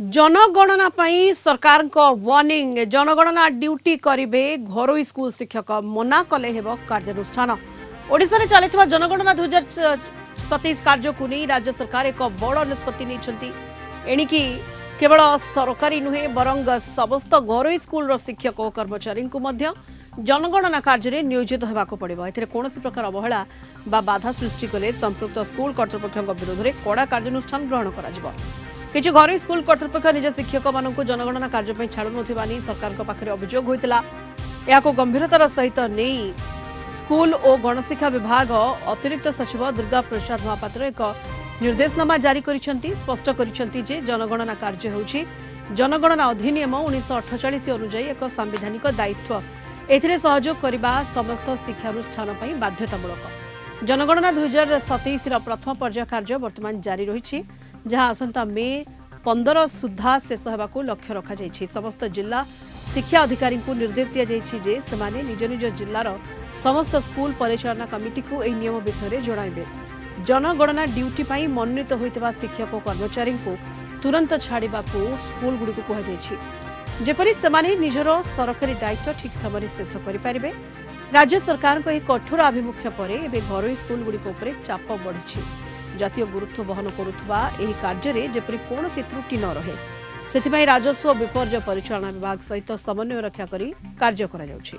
जनगणना पई सरकार को वार्निंग जनगणना ड्यूटी करिवे घरोई स्कूल शिक्षक मना कले हेब कार्यानुष्ठान ओडिशा रे चलितवा जनगणना 2027 कार्य को नहीं राज्य सरकार एक बड़ निष्पत्ति नहीं एणिकी केवल सरकारी नुहे बरंग समस्त घरोई स्कूल शिक्षक और कर्मचारी को मध्य जनगणना कार्य नियोजित होगाक पड़ो ए कौन प्रकार अवहेला बाधा सृष्टि कले संपृक्त स्कूल कर्तृपक्ष विरोध में कड़ा कार्यानुष्ठान ग्रहण कर किसी घर स्कूल कर्तृपक्ष निज शिक्षक मान जनगणना कार्य छाड़ू नहीं सरकार पाखे अभियोग होता या गंभीरतार सहित नहीं स्कूल और गणशिक्षा विभाग अतिरिक्त सचिव दुर्गा प्रसाद महापात्र एक निर्देशनामा जारी करिसेंती स्पष्ट करिसेंती जे जनगणना कार्य होउछि जनगणना अधिनियम 1948 अनुसार एक संवैधानिक दायित्व एथिरे सहयोग करबा समस्त शिक्षानुष्ठान पई बाध्यतामूलक जनगणना 2027 प्रथम पर्याय कार्य वर्तमान जारी रही जहां आसंता मे 15 सुधा शेष होगा लक्ष्य रखा जाइछि समस्त जिला शिक्षा अधिकारी को निर्देश दिया जाइछि जे सेमाने निज निज जिल्लार समस्त स्कूल परिचालना कमिटी को एही नियम विषय जणाइबे जनगणना ड्यूटी पाई मनोनीत होइतबा शिक्षक और कर्मचारी को तुरंत छाड़िबा को स्कूल गुडी को कहा जाइछि जेपरि सेमाने निजर सरकारी दायित्व ठीक समय शेष करि पारिबे राज्य सरकार को एक कठोर आभिमुख्य पर एबे घरोई स्कूल गुडी उपरे चाप बढ़िछि जातीय गुरुत्व बहन करुवा एही कार्य रे जेपरि कोनोसी त्रुटि न रहे सेथिपाई राजस्व विपर्य परिचालना विभाग सहित समन्वय रक्षा करी कार्य करा जाउछि।